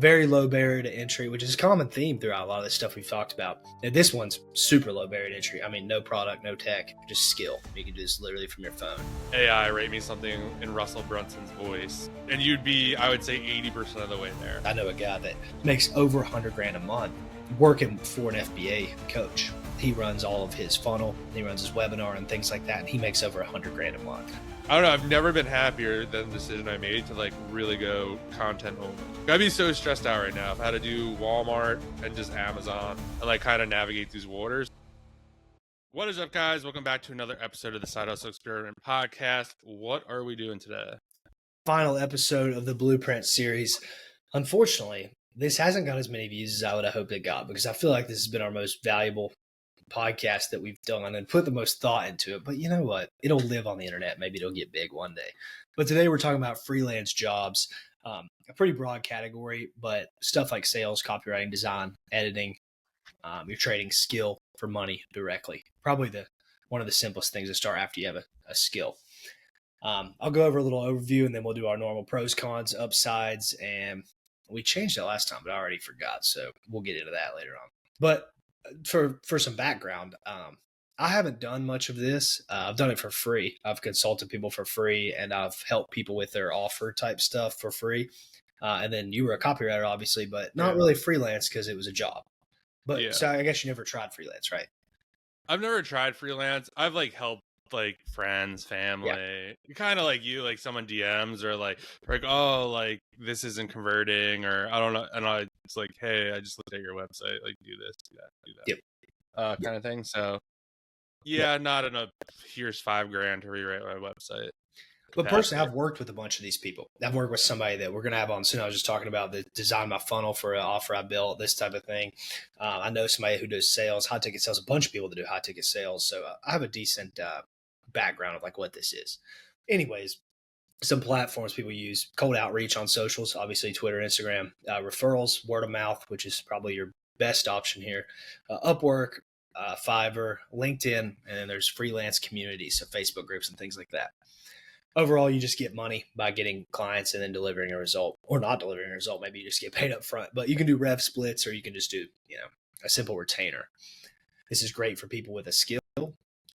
very low barrier to entry, which is a common theme throughout a lot of the stuff we've talked about. And this one's super low barrier to entry. I mean, no product, no tech, just skill. You can do this literally from your phone. AI, rate me something in Russell Brunson's voice, and you'd be, I would say, 80% of the way there. I know a guy that makes over $100,000 a month working for an FBA coach. He runs all of his funnel, he runs his webinar and things like that, and he makes over $100,000 a month. I don't know. I've never been happier than the decision I made to really go content only. I'd be so stressed out right now if I had to do Walmart and just Amazon and kind of navigate these waters. What is up, guys? Welcome back to another episode of the Side Hustle Experiment podcast. What are we doing today? Final episode of the Blueprint series. Unfortunately, this hasn't got as many views as I would have hoped it got, because I feel like this has been our most valuable podcast that we've done and put the most thought into it. But you know what? It'll live on the internet. Maybe it'll get big one day. But today we're talking about freelance jobs, a pretty broad category, but stuff like sales, copywriting, design, editing. You're trading skill for money directly. Probably one of the simplest things to start after you have a skill. I'll go over a little overview and then we'll do our normal pros, cons, upsides. And we changed it last time, but I already forgot. So we'll get into that later on. But for some background, I haven't done much of this. I've done it for free. I've consulted people for free, and I've helped people with their offer type stuff for free. And then you were a copywriter, obviously, but not really freelance because it was a job. But so I guess you never tried freelance, right? I've never tried freelance. I've helped friends, family, kind of like you, someone DMs or oh, this isn't converting, or I don't know, and it's hey, I just looked at your website, do this, do that, kind of thing. So not enough. Here's $5,000 to rewrite my website. But personally, I've worked with a bunch of these people. I've worked with somebody that we're going to have on soon. I was just talking about the design my funnel for an offer I built, this type of thing. I know somebody who does sales, high ticket sales, a bunch of people that do high ticket sales. So I have a decent background of what this is. Anyways, some platforms people use: cold outreach on socials, obviously Twitter, Instagram, referrals, word of mouth, which is probably your best option here, Upwork, Fiverr, LinkedIn, and then there's freelance communities, so Facebook groups and things like that. Overall, you just get money by getting clients and then delivering a result, or not delivering a result. Maybe you just get paid up front, but you can do rev splits, or you can just do, a simple retainer. This is great for people with a skill,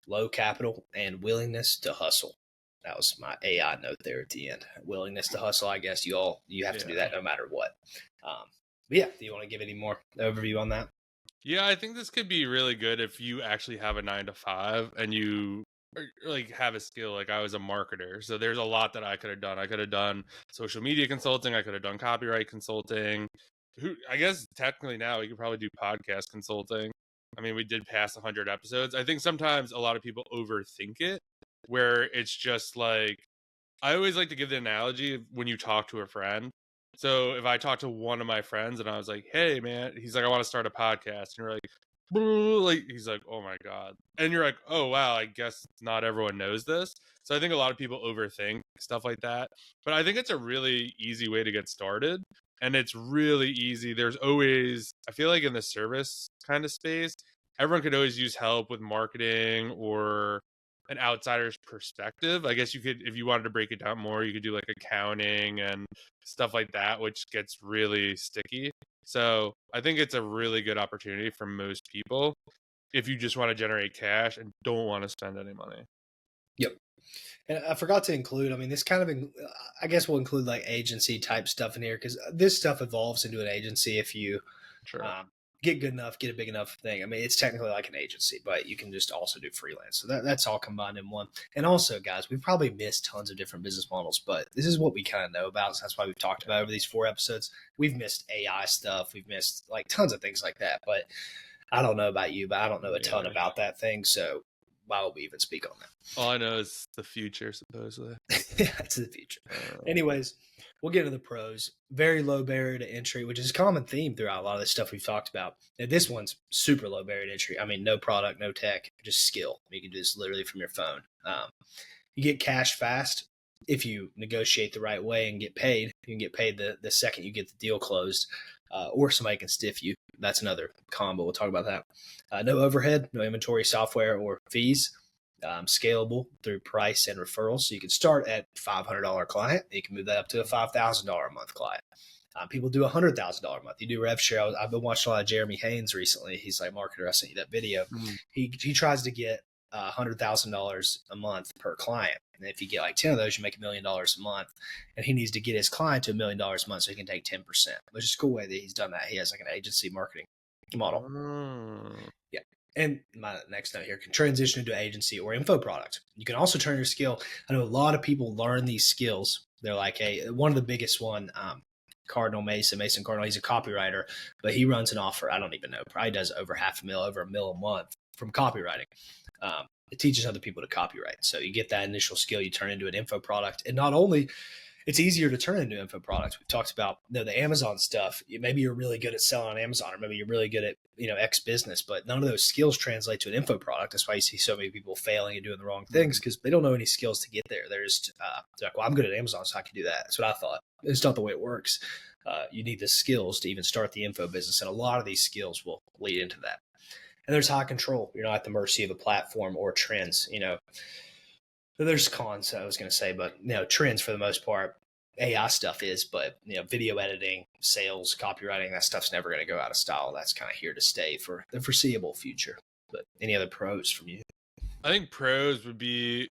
low capital, and willingness to hustle. That was my AI note there at the end. Willingness to hustle. I guess you have to do that no matter what. But do you want to give any more overview on that? Yeah, I think this could be really good if you actually have a 9-to-5 and you have a skill. I was a marketer, so there's a lot that I could have done. I could have done social media consulting. I could have done copyright consulting. I guess technically now we could probably do podcast consulting. I mean, we did pass 100 episodes. I think sometimes a lot of people overthink it, where it's just I always like to give the analogy of when you talk to a friend. So if I talk to one of my friends and I was like, hey, man, he's like, I want to start a podcast. And you're he's like, oh my God. And you're like, oh, wow, I guess not everyone knows this. So I think a lot of people overthink stuff like that. But I think it's a really easy way to get started. And it's really easy. There's always, I feel in the service kind of space, everyone could always use help with marketing or an outsider's perspective. I guess you could, if you wanted to break it down more, you could do accounting and stuff like that, which gets really sticky. So I think it's a really good opportunity for most people if you just want to generate cash and don't want to spend any money. Yep. And I forgot to include, this kind of, I guess we'll include agency type stuff in here, because this stuff evolves into an agency if you get good enough, get a big enough thing. It's technically like an agency, but you can just also do freelance. So that's all combined in one. And also, guys, we've probably missed tons of different business models, but this is what we kind of know about. So that's why we've talked about over these 4 episodes. We've missed AI stuff. We've missed tons of things like that. But I don't know about you, but I don't know a ton about that thing. So why would we even speak on that? All I know is the future, supposedly. Yeah, it's the future. Anyways, we'll get into the pros. Very low barrier to entry, which is a common theme throughout a lot of the stuff we've talked about. And this one's super low barrier to entry. No product, no tech, just skill. You can do this literally from your phone. You get cash fast if you negotiate the right way and get paid. You can get paid the second you get the deal closed, or somebody can stiff you. That's another combo. We'll talk about that. No overhead, no inventory, software, or fees. Scalable through price and referrals. So you can start at $500 client. You can move that up to a $5,000 a month client. People do $100,000 a month. You do rev share. I've been watching a lot of Jeremy Haynes recently. He's like marketer. I sent you that video. He tries to get $100,000 a month per client. And if you get like 10 of those, you make $1 million a month. And he needs to get his client to $1 million a month so he can take 10%, which is a cool way that he's done that. He has like an agency marketing model. Yeah. And my next note here, can transition into agency or info product. You can also turn your skill. I know a lot of people learn these skills. They're like, hey, one of the biggest one, Mason Cardinal, he's a copywriter, but he runs an offer. I don't even know, probably does over $500,000, over $1 million a month from copywriting. It teaches other people to copyright. So you get that initial skill, you turn into an info product. And not only it's easier to turn into info products. We've talked about the Amazon stuff. Maybe you're really good at selling on Amazon, or maybe you're really good at X business, but none of those skills translate to an info product. That's why you see so many people failing and doing the wrong things, because they don't know any skills to get there. They're just they're like, well, I'm good at Amazon, so I can do that. That's what I thought. It's not the way it works. You need the skills to even start the info business, and a lot of these skills will lead into that. And there's high control. You're not at the mercy of a platform or trends. There's cons, I was going to say, but trends for the most part. AI stuff is, but video editing, sales, copywriting, that stuff's never going to go out of style. That's kind of here to stay for the foreseeable future. But any other pros from you? I think pros would be,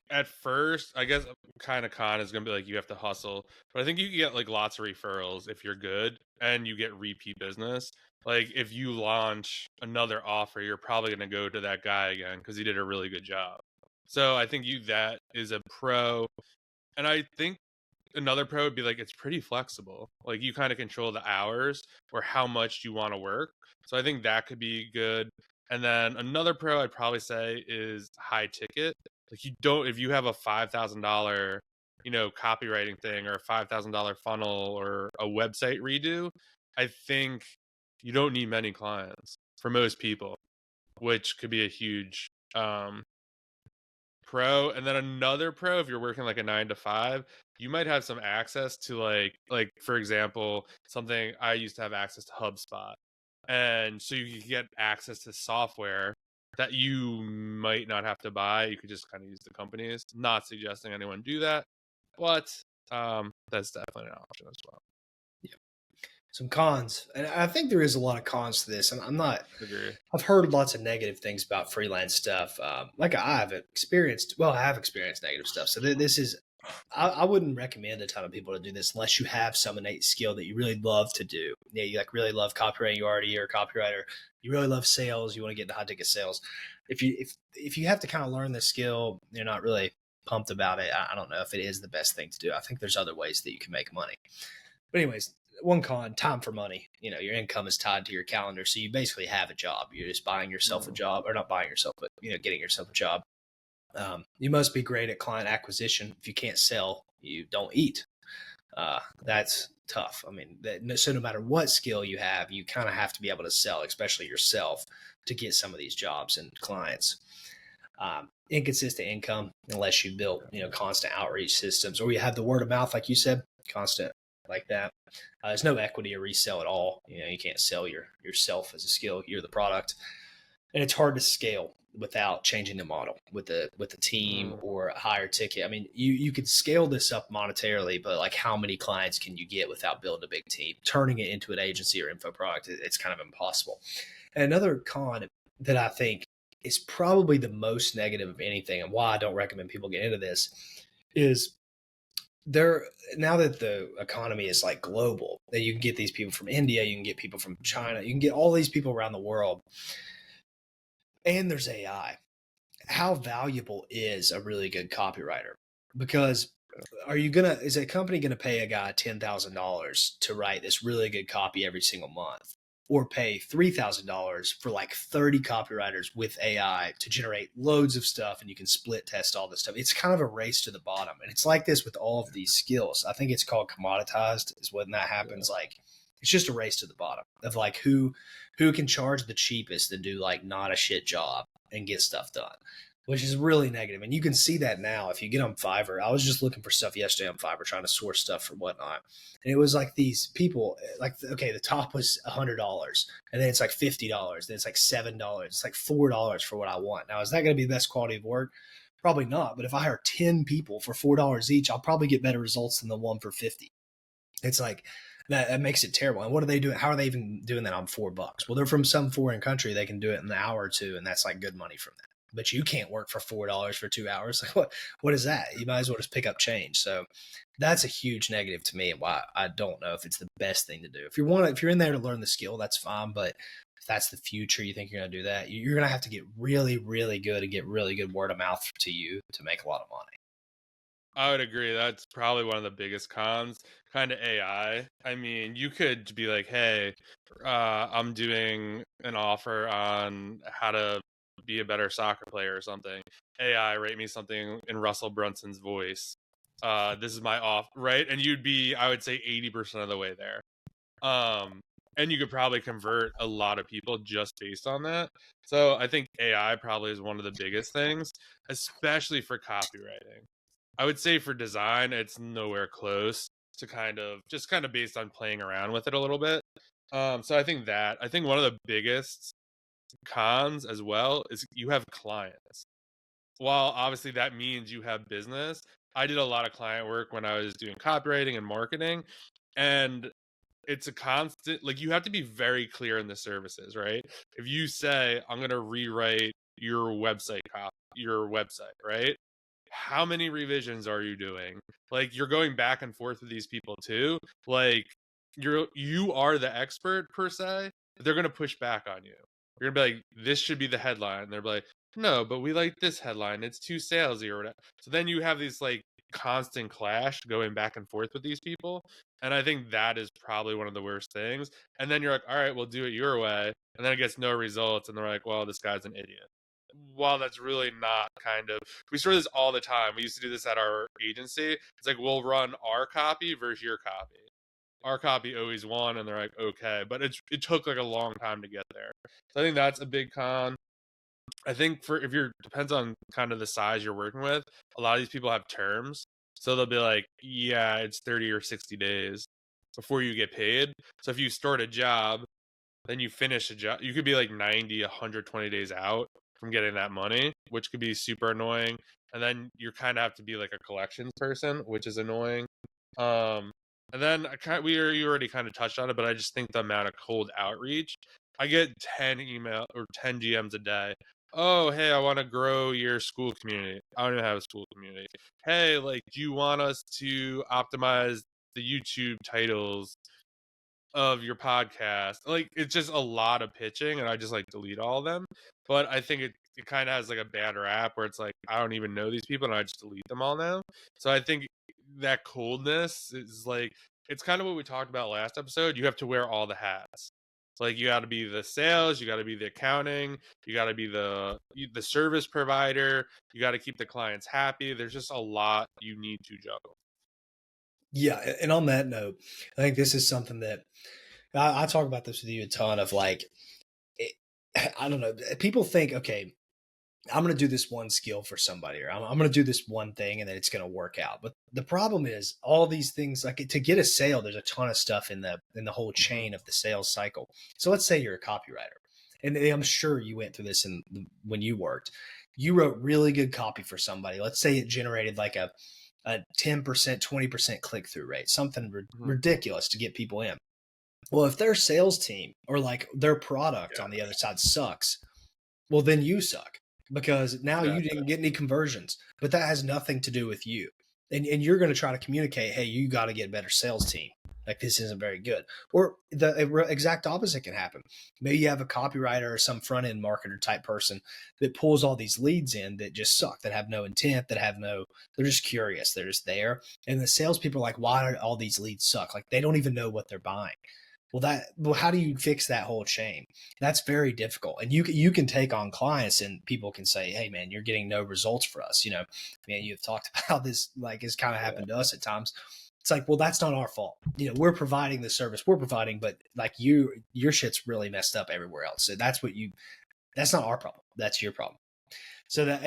at first, I guess kind of con is going to be like you have to hustle, but I think you can get like lots of referrals if you're good and you get repeat business. Like if you launch another offer, you're probably going to go to that guy again because he did a really good job. So I think that is a pro. And I think another pro would be like it's pretty flexible. Like you kind of control the hours or how much you want to work. So I think that could be good. And then another pro I'd probably say is high ticket. Like if you have a $5,000, copywriting thing or a $5,000 funnel or a website redo, I think you don't need many clients for most people, which could be a huge pro. And then another pro, if you're working like a 9 to 5, you might have some access to like for example, something I used to have access to HubSpot. And so you can get access to software that you might not have to buy. You could just kind of use the companies. Not suggesting anyone do that, but that's definitely an option as well. Some cons, and I think there is a lot of cons to this. I'm not. Agree. I've heard lots of negative things about freelance stuff. Like I have experienced negative stuff. So this is, I wouldn't recommend a ton of people to do this unless you have some innate skill that you really love to do. Yeah, you like really love copywriting. You already are a copywriter. You really love sales. You want to get into high ticket sales. If you have to kind of learn the skill, you're not really pumped about it. I don't know if it is the best thing to do. I think there's other ways that you can make money. But anyways, one con, time for money. Your income is tied to your calendar. So you basically have a job. You're just buying yourself a job, or not buying yourself, but getting yourself a job. You must be great at client acquisition. If you can't sell, you don't eat. That's tough. I mean, so no matter what skill you have, you kind of have to be able to sell, especially yourself, to get some of these jobs and clients. Inconsistent income, unless you built, constant outreach systems, or you have the word of mouth, like you said, constant like that. There's no equity or resell at all. You can't sell yourself as a skill. You're the product, and it's hard to scale without changing the model with the team or a higher ticket. I mean, you could scale this up monetarily, but like how many clients can you get without building a big team? Turning it into an agency or info product, it's kind of impossible. And another con that I think is probably the most negative of anything, and why I don't recommend people get into this, is now that the economy is like global, that you can get these people from India, you can get people from China, you can get all these people around the world, and there's AI. How valuable is a really good copywriter? Because is a company going to pay a guy $10,000 to write this really good copy every single month, or pay $3,000 for like 30 copywriters with AI to generate loads of stuff, and you can split test all this stuff? It's kind of a race to the bottom. And it's like this with all of these skills. I think it's called commoditized is when that happens. Like it's just a race to the bottom of like who can charge the cheapest and do like not a shit job and get stuff done, which is really negative. And you can see that now if you get on Fiverr. I was just looking for stuff yesterday on Fiverr, trying to source stuff for whatnot. And it was like these people, like, okay, the top was $100, and then it's like $50, then it's like $7, it's like $4 for what I want. Now, is that going to be the best quality of work? Probably not. But if I hire 10 people for $4 each, I'll probably get better results than the one for 50. It's like that makes it terrible. And what are they doing? How are they even doing that on $4? Well, they're from some foreign country. They can do it in an hour or two, and that's like good money from that. But you can't work for $4 for 2 hours. Like what is that? You might as well just pick up change. So that's a huge negative to me, and why I don't know if it's the best thing to do. If you're in there to learn the skill, that's fine. But if that's the future, you think you're going to do that, you're going to have to get really, really good and get really good word of mouth to you to make a lot of money. I would agree. That's probably one of the biggest cons. Kind of AI. I mean, you could be like, "Hey, I'm doing an offer on how to be a better soccer player or something. AI, rate me something in Russell Brunson's voice. This is my off, right?" And you'd be, I would say, 80% of the way there. And you could probably convert a lot of people just based on that. So I think AI probably is one of the biggest things, especially for copywriting. I would say for design, it's nowhere close to kind of based on playing around with it a little bit. So I think one of the biggest cons as well is you have clients. While obviously that means you have business, I did a lot of client work when I was doing copywriting and marketing, and it's a constant, like, you have to be very clear in the services, right? If you say, I'm going to rewrite your website, right? How many revisions are you doing? Like, you're going back and forth with these people too. Like, you are the expert per se, but they're going to push back on you. You're going to be like, this should be the headline. And they're like, no, but we like this headline. It's too salesy or whatever. So then you have these like constant clash going back and forth with these people. And I think that is probably one of the worst things. And then you're like, all right, we'll do it your way. And then it gets no results. And they're like, well, this guy's an idiot. While that's really not kind of, we sort of this all the time. We used to do this at our agency. It's like, we'll run our copy versus your copy. Our copy always won. And they're like, okay. But it took like a long time to get there. So I think that's a big con. I think for if you're depends on kind of the size you're working with, a lot of these people have terms. So they'll be like, yeah, it's 30 or 60 days before you get paid. So if you start a job, then you finish a job, you could be like 90, 120 days out from getting that money, which could be super annoying. And then you kind of have to be like a collections person, which is annoying. Um, and then you already kind of touched on it, but I just think the amount of cold outreach. I get 10 email or 10 GMs a day. Oh, hey, I want to grow your school community. I don't even have a school community. Hey, like, do you want us to optimize the YouTube titles of your podcast? Like, it's just a lot of pitching, and I just like delete all of them. But I think it kind of has like a bad rap where it's like, I don't even know these people and I just delete them all now. So I think that coldness is like, it's kind of what we talked about last episode. You have to wear all the hats. Like, you got to be the sales, you got to be the accounting, you got to be the service provider, you got to keep the clients happy. There's just a lot you need to juggle. Yeah, and on that note, I think this is something that I talk about this with you a ton of like, it, I don't know, people think, okay, I'm going to do this one skill for somebody, or I'm going to do this one thing and then it's going to work out. But the problem is all these things, like to get a sale, there's a ton of stuff in the whole chain of the sales cycle. So let's say you're a copywriter, and I'm sure you went through this when you worked. You wrote really good copy for somebody. Let's say it generated like a 10%, 20% click through rate, something ridiculous to get people in. Well, if their sales team or like their product on the other side sucks, well, then you suck because now you didn't get any conversions, but that has nothing to do with you. And you're going to try to communicate, hey, you got to get a better sales team. Like, this isn't very good. Or the exact opposite can happen. Maybe you have a copywriter or some front end marketer type person that pulls all these leads in that just suck, that have no intent, they're just curious. They're just there. And the salespeople are like, why do all these leads suck? Like, they don't even know what they're buying. Well, how do you fix that whole chain? That's very difficult. And you can take on clients and people can say, hey man, you're getting no results for us. Man, you've talked about this, like it's kind of happened to us at times. It's like, well, that's not our fault. We're providing the service we're providing, but like your shit's really messed up everywhere else. So that's not our problem. That's your problem. So that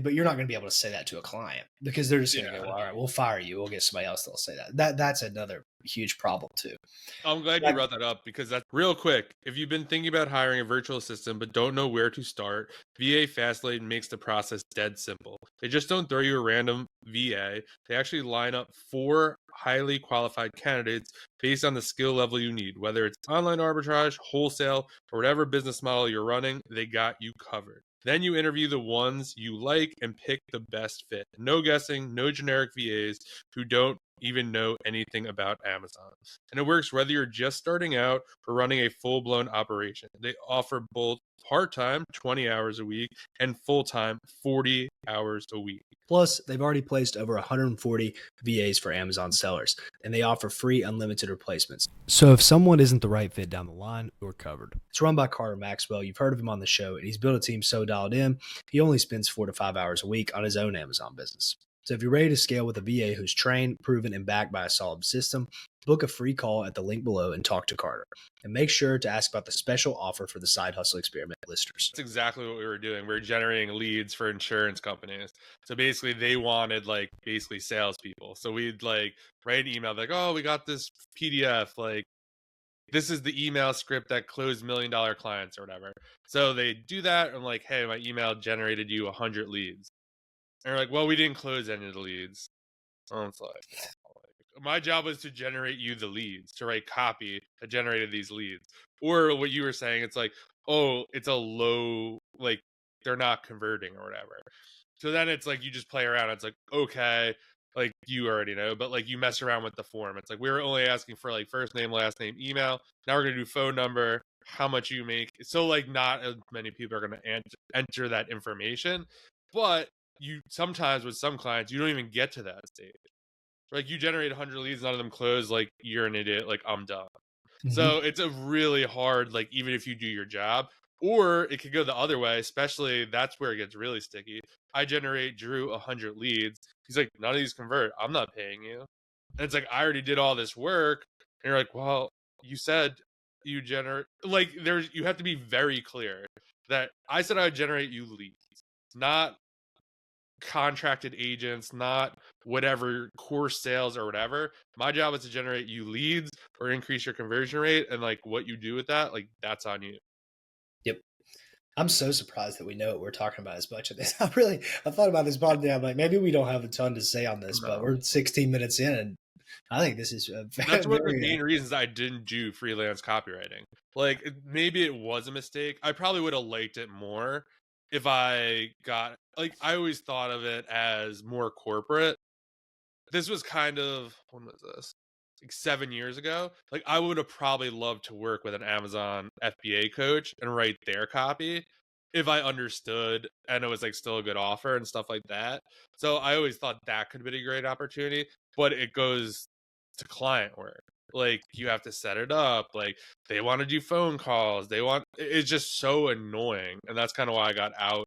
but you're not going to be able to say that to a client because they're just going to go, Yeah. well, all right, we'll fire you. We'll get somebody else that'll say that. That's another huge problem too. I'm glad you brought that up because that's real quick. If you've been thinking about hiring a virtual assistant but don't know where to start, VA Fastlane makes the process dead simple. They just don't throw you a random VA. They actually line up 4 highly qualified candidates based on the skill level you need. Whether it's online arbitrage, wholesale, or whatever business model you're running, they got you covered. Then you interview the ones you like and pick the best fit. No guessing, no generic VAs who don't even know anything about Amazon. And it works whether you're just starting out or running a full-blown operation. They offer both part-time, 20 hours a week, and full-time, 40 hours a week. Plus, they've already placed over 140 VAs for Amazon sellers, and they offer free unlimited replacements. So if someone isn't the right fit down the line, you're covered. It's run by Carter Maxwell. You've heard of him on the show, and he's built a team so dialed in, he only spends 4 to 5 hours a week on his own Amazon business. So if you're ready to scale with a VA who's trained, proven, and backed by a solid system, book a free call at the link below and talk to Carter. And make sure to ask about the special offer for the Side Hustle Experiment listeners. That's exactly what we were doing. We were generating leads for insurance companies. So basically they wanted basically salespeople. So we'd write an email oh, we got this PDF, this is the email script that closed $1 million clients or whatever. So they do that. I'm like, hey, my email generated you 100 leads. And they're like, well, we didn't close any of the leads. And it's my job was to generate you the leads, to write copy that generated these leads. Or what you were saying, it's oh, it's a low, they're not converting or whatever. So then it's you just play around. It's okay, you already know, but you mess around with the form. It's we were only asking for first name, last name, email. Now we're going to do phone number, how much you make. So not as many people are going to enter that information. But you sometimes with some clients, you don't even get to that stage. You generate 100 leads, none of them close. You're an idiot. I'm done. Mm-hmm. So it's a really hard, even if you do your job, or it could go the other way, especially that's where it gets really sticky. I generate Drew 100 leads. He's none of these convert. I'm not paying you. And it's I already did all this work. And you're well, you said you generate, you have to be very clear that I said I would generate you leads, not contracted agents, not whatever course sales or whatever. My job is to generate you leads or increase your conversion rate, and what you do with that, that's on you. Yep. I'm so surprised that we know what we're talking about as much of this. I thought about this pod today. I'm maybe we don't have a ton to say on this, but we're 16 minutes in, and I think this is that's one of the main reasons I didn't do freelance copywriting. Maybe it was a mistake. I probably would have liked it more if I got I always thought of it as more corporate. This was kind of, when was this? 7 years ago. I would have probably loved to work with an Amazon FBA coach and write their copy if I understood and it was still a good offer and stuff like that. So I always thought that could have been a great opportunity, but it goes to client work. You have to set it up. They want to do phone calls. It's just so annoying. And that's kind of why I got out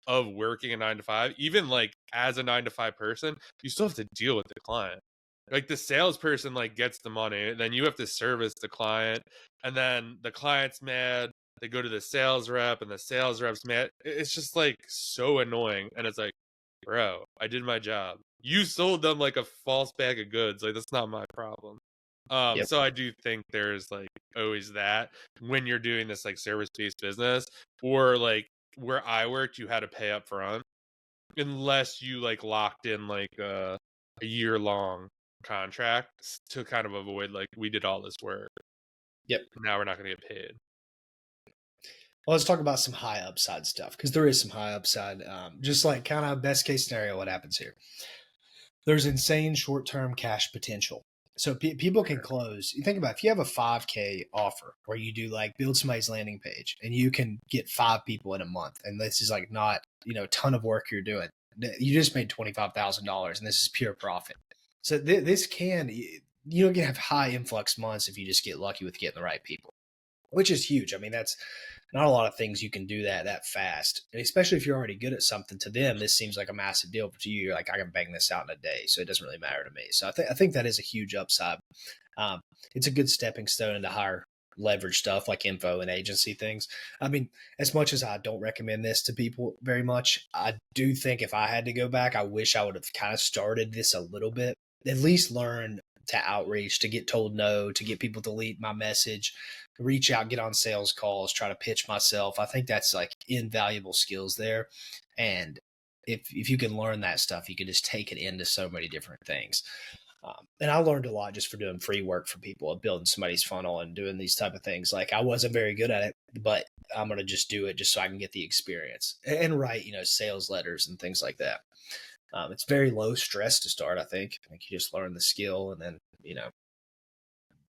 of working a 9 to 5. Even as a 9 to 5 person, you still have to deal with the client. The salesperson gets the money, then you have to service the client, and then the client's mad. They go to the sales rep, and the sales rep's mad. It's just so annoying. And it's bro, I did my job. You sold them a false bag of goods. That's not my problem. Yep. So I do think there's always that when you're doing this service-based business, or where I worked, you had to pay up front unless you locked in a year-long contract to kind of avoid we did all this work. Yep. Now we're not going to get paid. Well, let's talk about some high upside stuff because there is some high upside. Just kind of best case scenario, what happens here? There's insane short-term cash potential. So people can close. You think about if you have a 5K offer where you do build somebody's landing page and you can get 5 people in a month, and this is not a ton of work you're doing. You just made $25,000, and this is pure profit. So this can can have high influx months if you just get lucky with getting the right people, which is huge. I mean, that's not a lot of things you can do that fast, and especially if you're already good at something. To them, this seems like a massive deal, but to you, you're I can bang this out in a day, so it doesn't really matter to me. So I think that is a huge upside. It's a good stepping stone into higher leverage stuff like info and agency things. I mean, as much as I don't recommend this to people very much, I do think if I had to go back, I wish I would have kind of started this a little bit, at least learn to outreach, to get told no, to get people to delete my message, reach out, get on sales calls, try to pitch myself. I think that's like invaluable skills there. And if you can learn that stuff, you can just take it into so many different things. And I learned a lot just for doing free work for people and building somebody's funnel and doing these type of things. Like I wasn't very good at it, but I'm going to just do it just so I can get the experience and write, sales letters and things like that. It's very low stress to start. I think you just learn the skill and then,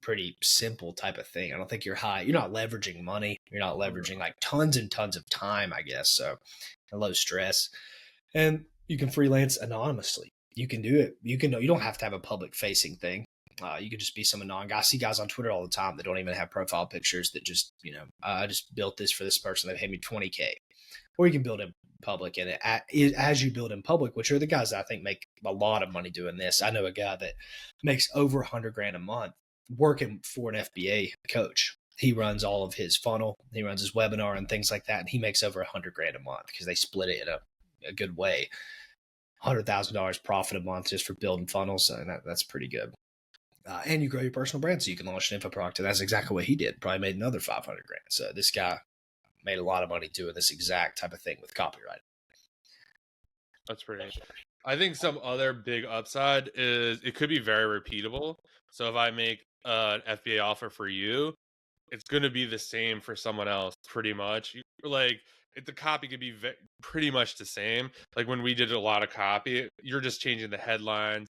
pretty simple type of thing. I don't think you're not leveraging money. You're not leveraging like tons and tons of time, I guess. So low stress, and you can freelance anonymously. You can do it. You don't have to have a public facing thing. You can just be some anon guy. I see guys on Twitter all the time that don't even have profile pictures that just, I just built this for this person. They paid me $20K. Or you can build in public. And as you build in public, which are the guys that I think make a lot of money doing this. I know a guy that makes over $100,000 a month working for an FBA coach. He runs all of his funnel. He runs his webinar and things like that. And he makes over $100,000 a month because they split it in a good way. $100,000 profit a month just for building funnels. And that's pretty good. And you grow your personal brand so you can launch an info product. And that's exactly what he did. Probably made another $500,000. So this guy made a lot of money doing this exact type of thing with copyright. That's pretty interesting. I think some other big upside is it could be very repeatable. So if I make an FBA offer for you, it's going to be the same for someone else pretty much. Like the copy could be pretty much the same. Like when we did a lot of copy, you're just changing the headlines.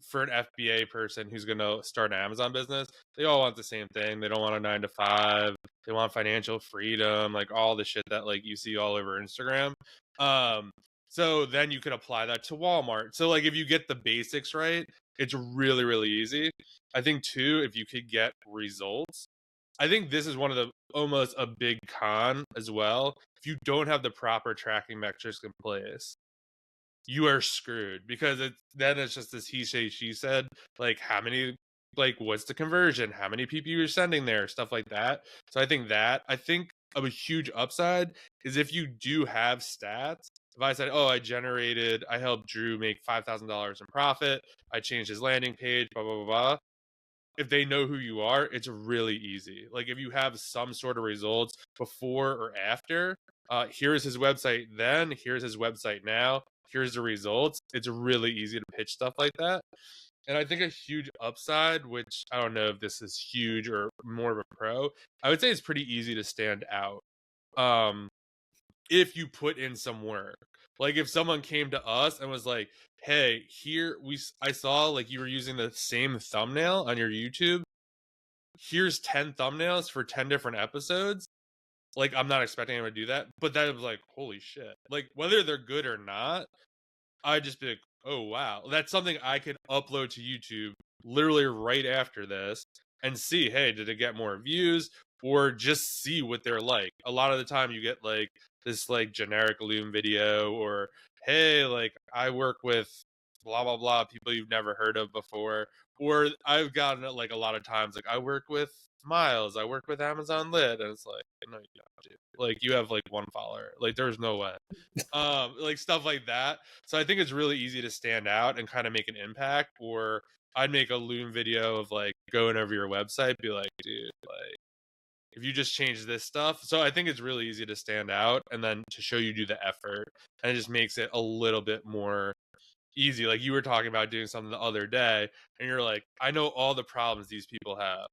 For an FBA person who's going to start an Amazon business, they all want the same thing. They don't want a 9 to 5. They want financial freedom, like all the shit that like you see all over Instagram. So then you can apply that to Walmart. So like if you get the basics right, it's really, really easy. I think too, if you could get results, I think this is one of the almost a big con as well. If you don't have the proper tracking metrics in place, you are screwed because then it's just this he say, she said, like how many, like what's the conversion? How many people you're sending there? Stuff like that. So I think of a huge upside is if you do have stats. If I said, I helped Drew make $5,000 in profit. I changed his landing page, blah, blah, blah, blah. If they know who you are, it's really easy. Like if you have some sort of results before or after, here's his website then, here's his website now, here's the results. It's really easy to pitch stuff like that. And I think a huge upside, which I don't know if this is huge or more of a pro, I would say it's pretty easy to stand out. If you put in some work. Like if someone came to us and was like, hey, I saw like you were using the same thumbnail on your YouTube. Here's 10 thumbnails for 10 different episodes. Like I'm not expecting anyone to do that, but that was like, holy shit. Like whether they're good or not, I'd just be like, oh wow. That's something I could upload to YouTube literally right after this and see, hey, did it get more views? Or just see what they're like. A lot of the time you get like this like generic Loom video or hey, like I work with blah blah blah people you've never heard of before. Or I've gotten it like a lot of times like I work with Miles, I work with Amazon Lit, and it's like no you don't do. Like you have like one follower. Like there's no way. Like stuff like that. So I think it's really easy to stand out and kind of make an impact. Or I'd make a Loom video of like going over your website, be like, dude, like if you just change this stuff. So I think it's really easy to stand out and then to show you do the effort, and it just makes it a little bit more easy. Like you were talking about doing something the other day and you're like, I know all the problems these people have.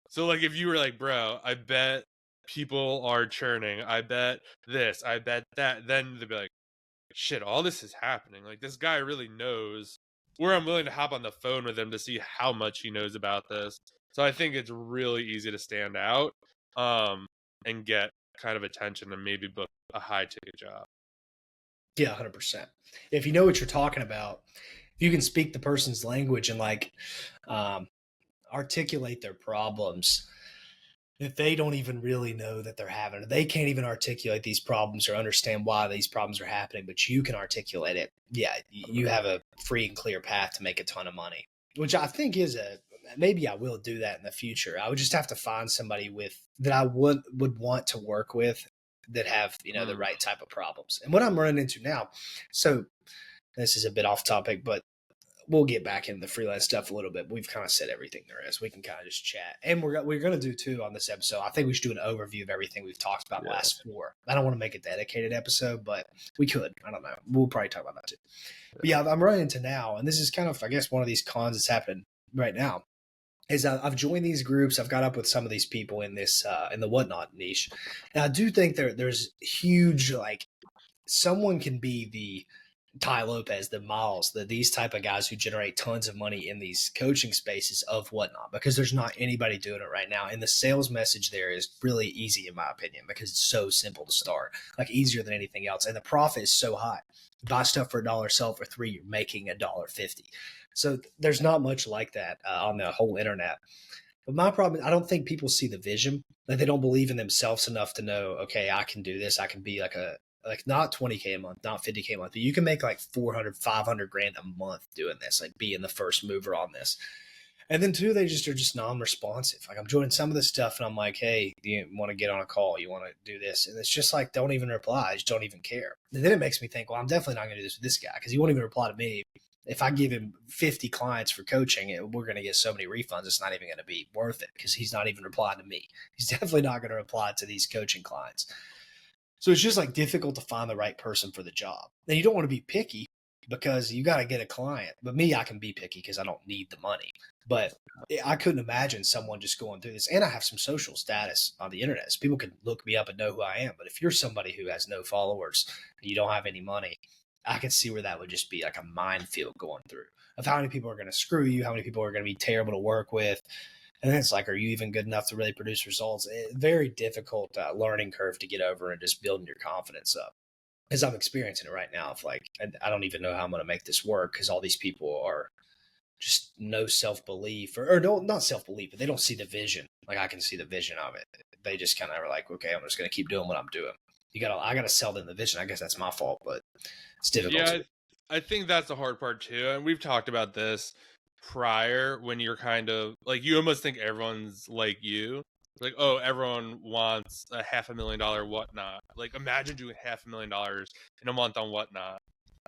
So like if you were like, bro, I bet people are churning, I bet this, I bet that, then they'd be like, shit, all this is happening. Like this guy really knows, or I'm willing to hop on the phone with him to see how much he knows about this. So I think it's really easy to stand out and get kind of attention and maybe book a high ticket job. Yeah, 100%. If you know what you're talking about, if you can speak the person's language and like articulate their problems, if they don't even really know that they're having, they can't even articulate these problems or understand why these problems are happening, but you can articulate it. Yeah, you have a free and clear path to make a ton of money, which I think is maybe I will do that in the future. I would just have to find somebody that I would want to work with that have, the right type of problems. And what I'm running into now, so this is a bit off topic, but we'll get back into the freelance stuff a little bit. We've kind of said everything there is. We can kind of just chat, and we're going to do too on this episode. I think we should do an overview of everything we've talked about in the last 4. I don't want to make a dedicated episode, but we could. I don't know. We'll probably talk about that too. But yeah, I'm running into now, and this is kind of, I guess, one of these cons that's happening right now. Is I've joined these groups. I've got up with some of these people in this in the whatnot niche, and I do think there's huge, like, someone can be the Ty Lopez, the Miles, these type of guys who generate tons of money in these coaching spaces of whatnot, because there's not anybody doing it right now. And the sales message there is really easy, in my opinion, because it's so simple to start, like easier than anything else. And the profit is so high. Buy stuff for $1, sell it for $3, you're making $1.50. So there's not much like that on the whole internet. But my problem is I don't think people see the vision. Like, they don't believe in themselves enough to know, okay, I can do this. I can be like not 20K a month, not 50K a month, but you can make like 400, 500 grand a month doing this, like being the first mover on this. And then 2, they just are just non-responsive. Like, I'm joining some of this stuff and I'm like, hey, do you want to get on a call? You want to do this? And it's just like, don't even reply. I just don't even care. And then it makes me think, well, I'm definitely not going to do this with this guy because he won't even reply to me. If I give him 50 clients for coaching, we're going to get so many refunds. It's not even going to be worth it because he's not even replying to me. He's definitely not going to reply to these coaching clients. So it's just like difficult to find the right person for the job. And you don't want to be picky because you got to get a client. But me, I can be picky because I don't need the money. But I couldn't imagine someone just going through this. And I have some social status on the internet. So people can look me up and know who I am. But if you're somebody who has no followers and you don't have any money, I can see where that would just be like a minefield going through of how many people are going to screw you, how many people are going to be terrible to work with. And then it's like, are you even good enough to really produce results? Very difficult learning curve to get over and just building your confidence up. As I'm experiencing it right now, of like, I don't even know how I'm going to make this work because all these people are just no self-belief or not self-belief, but they don't see the vision. Like, I can see the vision of it. They just kind of are like, okay, I'm just going to keep doing what I'm doing. I got to sell them the vision. I guess that's my fault, but it's difficult. Yeah, I think that's the hard part too. And we've talked about this prior when you're kind of like, you almost think everyone's like you. Like, oh, everyone wants a $500,000 whatnot. Like, imagine doing $500,000 in a month on whatnot.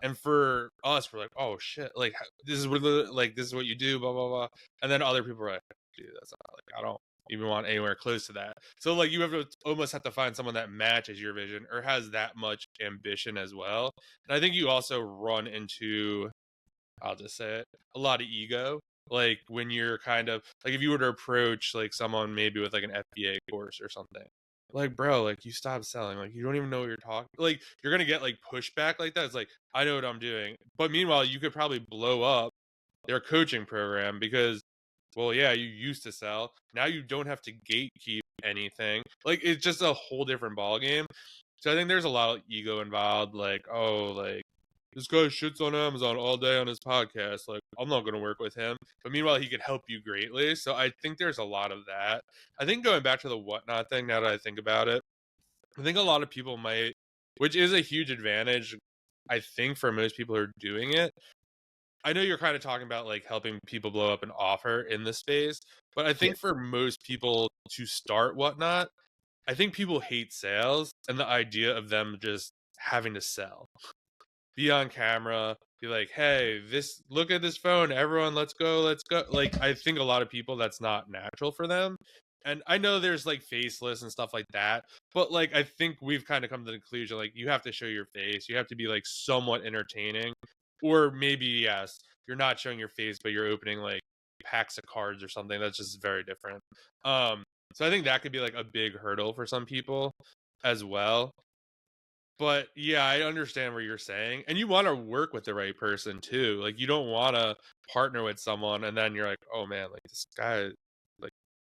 And for us, we're like, oh shit, like this is what you do, blah blah blah. And then other people are like, dude, that's not, like, I don't even want anywhere close to that. So like, you almost have to find someone that matches your vision or has that much ambition as well. And I think you also run into, I'll just say it, a lot of ego. Like, when you're kind of like, if you were to approach like someone maybe with like an FBA course or something, like, bro, like, you stop selling, like, you don't even know what you're talking, like, you're gonna get like pushback like that. It's like, I know what I'm doing, but meanwhile you could probably blow up their coaching program because, well, yeah, you used to sell, now you don't have to gatekeep anything. Like, it's just a whole different ball game. So I think there's a lot of ego involved. Like, oh, like, this guy shits on Amazon all day on his podcast. Like, I'm not going to work with him. But meanwhile, he could help you greatly. So I think there's a lot of that. I think going back to the whatnot thing, now that I think about it, I think a lot of people might, which is a huge advantage, I think, for most people who are doing it. I know you're kind of talking about like helping people blow up an offer in the space, but I think for most people to start whatnot, I think people hate sales and the idea of them just having to sell. Be on camera, be like, hey, look at this phone, everyone, let's go, let's go. Like, I think a lot of people, that's not natural for them. And I know there's like faceless and stuff like that, but like, I think we've kind of come to the conclusion, like, you have to show your face, you have to be like somewhat entertaining, or maybe, yes, you're not showing your face, but you're opening like packs of cards or something. That's just very different. So I think that could be like a big hurdle for some people as well. But yeah, I understand what you're saying. And you want to work with the right person too. Like, you don't want to partner with someone and then you're like, oh man, like, this guy, like,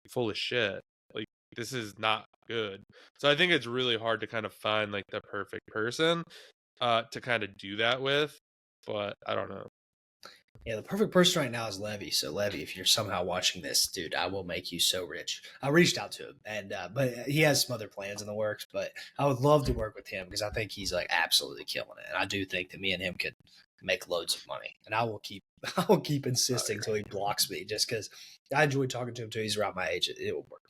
full of shit. Like, this is not good. So I think it's really hard to kind of find like the perfect person to kind of do that with. But I don't know. Yeah, the perfect person right now is Levy. So Levy, if you're somehow watching this, dude, I will make you so rich. I reached out to him, and but he has some other plans in the works. But I would love to work with him because I think he's like absolutely killing it, and I do think that me and him could make loads of money. And I will keep I will keep insisting until he blocks me, just because I enjoy talking to him too. He's around my age; it will work.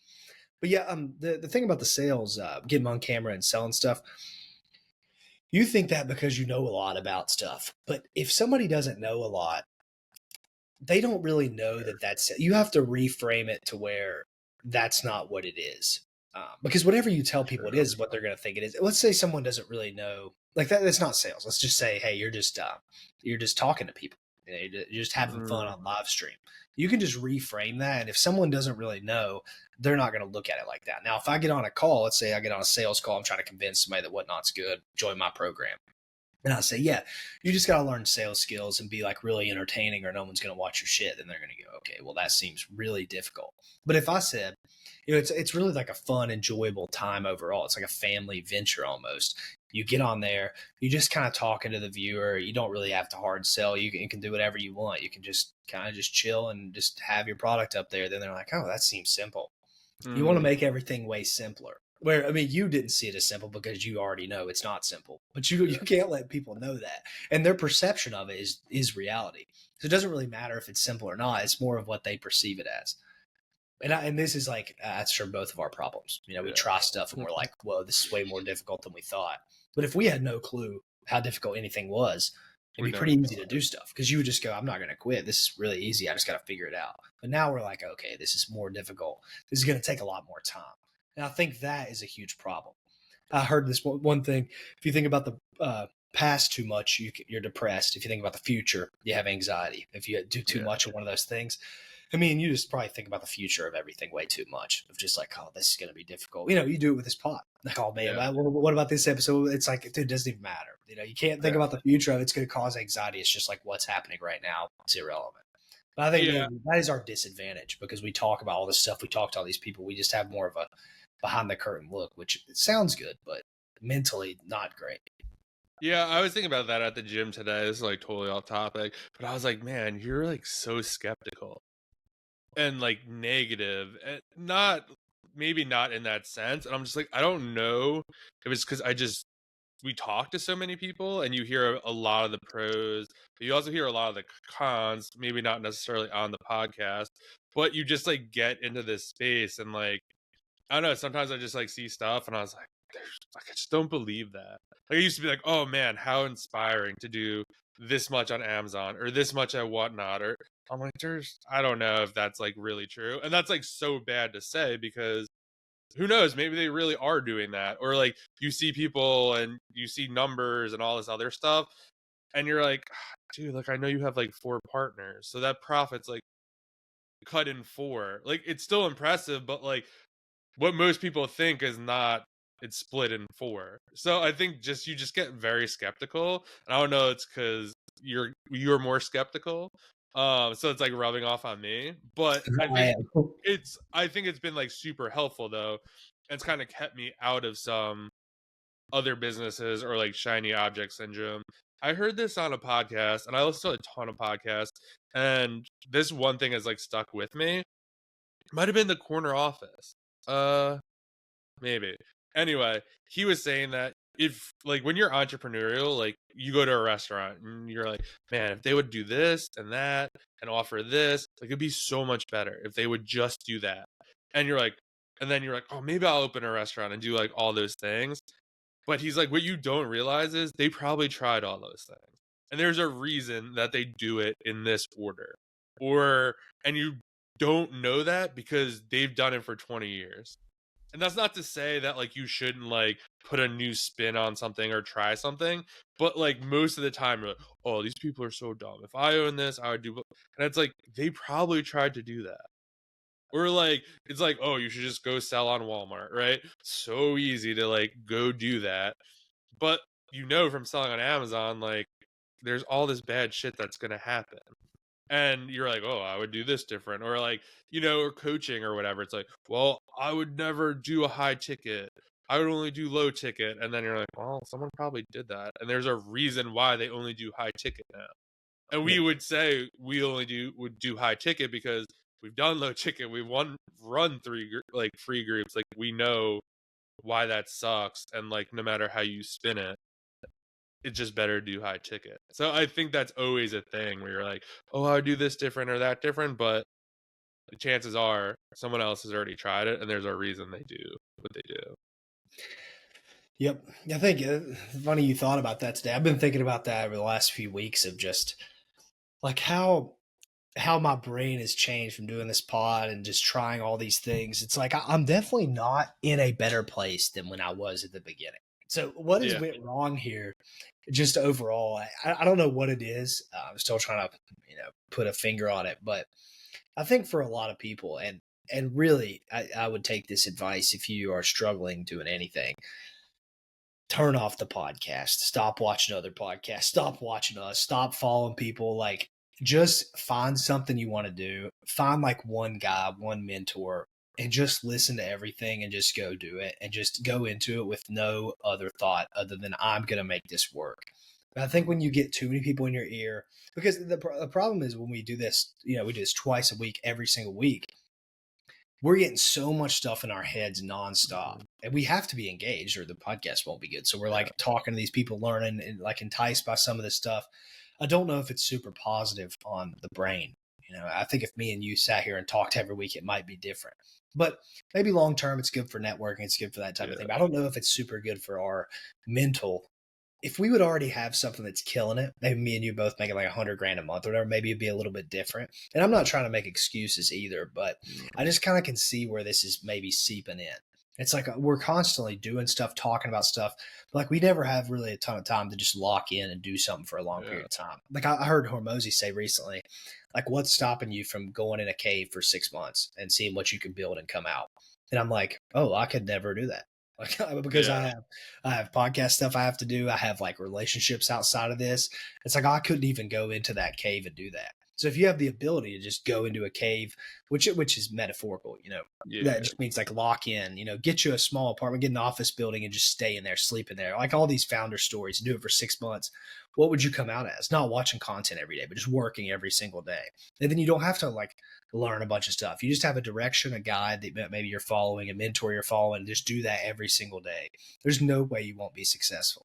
But yeah, the thing about the sales, getting on camera and selling stuff, you think that because you know a lot about stuff, but if somebody doesn't know a lot, they don't really know that that's it. You have to reframe it to where that's not what it is. Because whatever you tell people it True. is what they're going to think it is. Let's say someone doesn't really know, like that. That's not sales. Let's just say, hey, you're just talking to people. You know, you're just having fun Mm, on live stream. You can just reframe that, and if someone doesn't really know, they're not going to look at it like that. Now, if I get on a call, let's say I get on a sales call, I'm trying to convince somebody that whatnot's good, join my program. And I say, yeah, you just got to learn sales skills and be like really entertaining, or no one's going to watch your shit. Then they're going to go, okay, well, that seems really difficult. But if I said, it's really like a fun, enjoyable time overall. It's like a family venture almost. You get on there, you just kind of talking to the viewer. You don't really have to hard sell. You can do whatever you want. You can just kind of just chill and just have your product up there. Then they're like, oh, that seems simple. You want to mm, make everything way simpler. Where I mean, you didn't see it as simple because you already know it's not simple. But you yeah. can't let people know that, and their perception of it is reality. So it doesn't really matter if it's simple or not. It's more of what they perceive it as. And this is like that's sure both of our problems. You know, we Yeah. try stuff and we're like, whoa, this is way more difficult than we thought. But if we had no clue how difficult anything was, it'd We be never pretty easy thought to of do stuff because you would just go, I'm not going to quit. This is really easy. I just got to figure it out. But now we're like, okay, this is more difficult. This is going to take a lot more time. And I think that is a huge problem. I heard this one thing. If you think about the past too much, you're depressed. If you think about the future, you have anxiety. If you do too it. much of one of those things, I mean, you just probably think about the future of everything way too much. Of just like, oh, this is going to be difficult. You know, you do it with this pot. Like, oh man, Yeah. what about this episode? It's like, dude, it doesn't even matter. You know, you can't think Yeah. about the future of it's going to cause anxiety. It's just like what's happening right now. It's irrelevant. But I think Yeah. that is our disadvantage because we talk about all this stuff. We talk to all these people. We just have more of a behind the curtain look, which sounds good, but mentally not great. Yeah, I was thinking about that at the gym today. This is like totally off topic, but I was like, man, you're like so skeptical and like negative, and not maybe not in that sense. And I'm just like, I don't know if it's because I just we talk to so many people and you hear a lot of the pros, but you also hear a lot of the cons, maybe not necessarily on the podcast, but you just like get into this space and like I don't know. Sometimes I just like see stuff, and I was like, "There's like I just don't believe that." Like I used to be like, "Oh man, how inspiring to do this much on Amazon or this much at whatnot." Or I'm like, "There's I don't know if that's like really true," and that's like so bad to say because who knows? Maybe they really are doing that, or like you see people and you see numbers and all this other stuff, and you're like, "Ah, dude, like I know you have like 4 partners, so that profit's like cut in four. Like it's still impressive, but like." What most people think is not it's split in four. So I think just you just get very skeptical. And I don't know it's because you're more skeptical. So it's like rubbing off on me. But I am. I think it's been like super helpful though. It's kind of kept me out of some other businesses or like shiny object syndrome. I heard this on a podcast and I listen to a ton of podcasts. And this one thing has like stuck with me. Might have been the corner office. Uh Maybe. Anyway, he was saying that if like when you're entrepreneurial, like you go to a restaurant and you're like, man, if they would do this and that and offer this, like it'd be so much better if they would just do that. And you're like, and then you're like, oh, maybe I'll open a restaurant and do like all those things. But he's like, what you don't realize is they probably tried all those things. And there's a reason that they do it in this order. And you don't know that because they've done it for 20 years. And that's not to say that like you shouldn't like put a new spin on something or try something, but like most of the time, you're like, oh, these people are so dumb. If I own this, I would do. And it's like they probably tried to do that, or like it's like, oh, you should just go sell on Walmart, right? So easy to like go do that, but you know from selling on Amazon, like there's all this bad shit that's gonna happen and you're like, oh, I would do this different, or like, or coaching or whatever. It's like, well, I would never do a high ticket. I would only do low ticket. And then you're like, well, someone probably did that. And there's a reason why they only do high ticket now. And we would say we only would do high ticket because we've done low ticket. We've run like free groups. Like we know why that sucks, and like no matter how you spin it, it's just better to do high ticket. So I think that's always a thing where you're like, oh, I do this different or that different, but the chances are someone else has already tried it, and there's a reason they do what they do. Yep. I think funny you thought about that today. I've been thinking about that over the last few weeks of just like how my brain has changed from doing this pod and just trying all these things. It's like I'm definitely not in a better place than when I was at the beginning. So what has went wrong here? Just overall, I don't know what it is. I'm still trying to put a finger on it, but I think for a lot of people, and really, I would take this advice if you are struggling doing anything. Turn off the podcast. Stop watching other podcasts. Stop watching us. Stop following people. Like, just find something you want to do. Find like one guy, one mentor, and just listen to everything and just go do it and just go into it with no other thought other than I'm going to make this work. But I think when you get too many people in your ear, because the problem is when we do this, we do this twice a week, every single week, we're getting so much stuff in our heads nonstop, and we have to be engaged or the podcast won't be good. So we're like talking to these people, learning and like enticed by some of this stuff. I don't know if it's super positive on the brain. I think if me and you sat here and talked every week, it might be different, but maybe long-term it's good for networking. It's good for that type of thing. But I don't know if it's super good for our mental. If we would already have something that's killing it, maybe me and you both making like $100,000 a month or whatever, maybe it'd be a little bit different. And I'm not trying to make excuses either, but I just kind of can see where this is maybe seeping in. It's like we're constantly doing stuff, talking about stuff, but like we never have really a ton of time to just lock in and do something for a long period of time. Like I heard Hormozy say recently, like what's stopping you from going in a cave for 6 months and seeing what you can build and come out? And I'm like, oh, I could never do that. Like, because I have podcast stuff I have to do. I have like relationships outside of this. It's like I couldn't even go into that cave and do that. So if you have the ability to just go into a cave, which is metaphorical, that just means like lock in, get you a small apartment, get an office building and just stay in there, sleep in there. Like all these founder stories, do it for 6 months. What would you come out as? Not watching content every day, but just working every single day. And then you don't have to like learn a bunch of stuff. You just have a direction, a guide that maybe you're following, a mentor you're following, and just do that every single day. There's no way you won't be successful.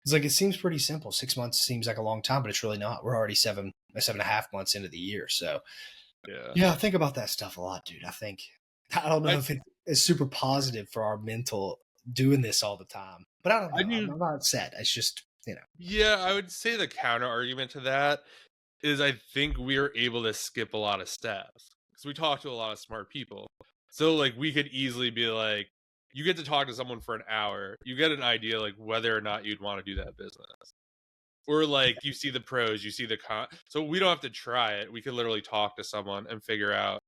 It's like, it seems pretty simple. 6 months seems like a long time, but it's really not. We're already 7.5 months into the year. So I think about that stuff a lot, dude. I don't know if it's super positive for our mental doing this all the time, but I don't know. I'm not upset. It's just, Yeah, I would say the counter argument to that is I think we're able to skip a lot of steps because we talk to a lot of smart people. So like we could easily be like, you get to talk to someone for an hour, you get an idea like whether or not you'd want to do that business. Or like you see the pros, you see the con. So we don't have to try it. We could literally talk to someone and figure out,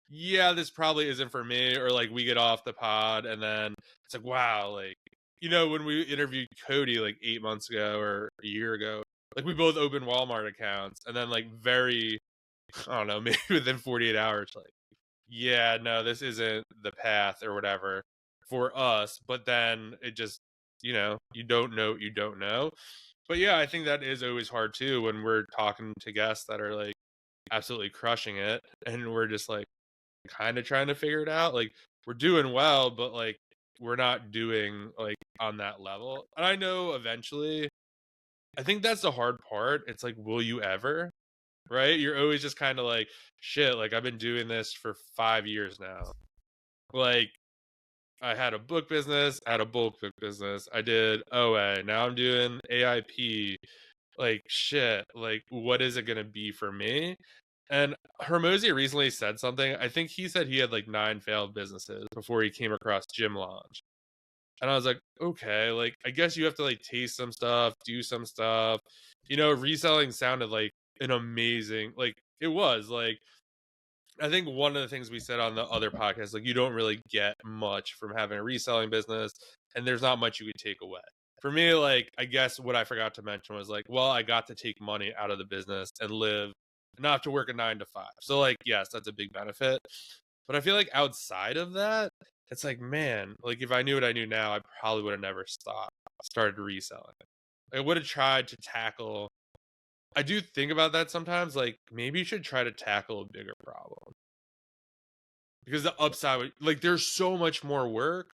yeah, this probably isn't for me. Or like we get off the pod and then it's like, wow, like, when we interviewed Cody like 8 months ago or a year ago, like we both opened Walmart accounts and then like I don't know, maybe within 48 hours, like, yeah, no, this isn't the path or whatever for us. But then it just, you don't know what you don't know. But yeah, I think that is always hard too when we're talking to guests that are like absolutely crushing it and we're just like kind of trying to figure it out. Like we're doing well, but like we're not doing like on that level. And I know eventually, I think that's the hard part. It's like, will you ever? Right? You're always just kind of like, shit, like I've been doing this for 5 years now. Like I had a book business, I had a bulk book business, I did OA, now I'm doing AIP. Like shit, like what is it gonna be for me? And Hermosi recently said something. I think he said he had like 9 failed businesses before he came across Gym Launch. And I was like, okay, like I guess you have to like taste some stuff, do some stuff. Reselling sounded like an amazing, like it was like I think one of the things we said on the other podcast, like you don't really get much from having a reselling business, and there's not much you could take away. For me, like I guess what I forgot to mention was like, well, I got to take money out of the business and live, not have to work a 9 to 5. So like, yes, that's a big benefit. But I feel like outside of that, it's like, man, like if I knew what I knew now, I probably would have never started reselling. I would have tried to tackle I do think about that sometimes. Like, maybe you should try to tackle a bigger problem because the upside, like, there's so much more work,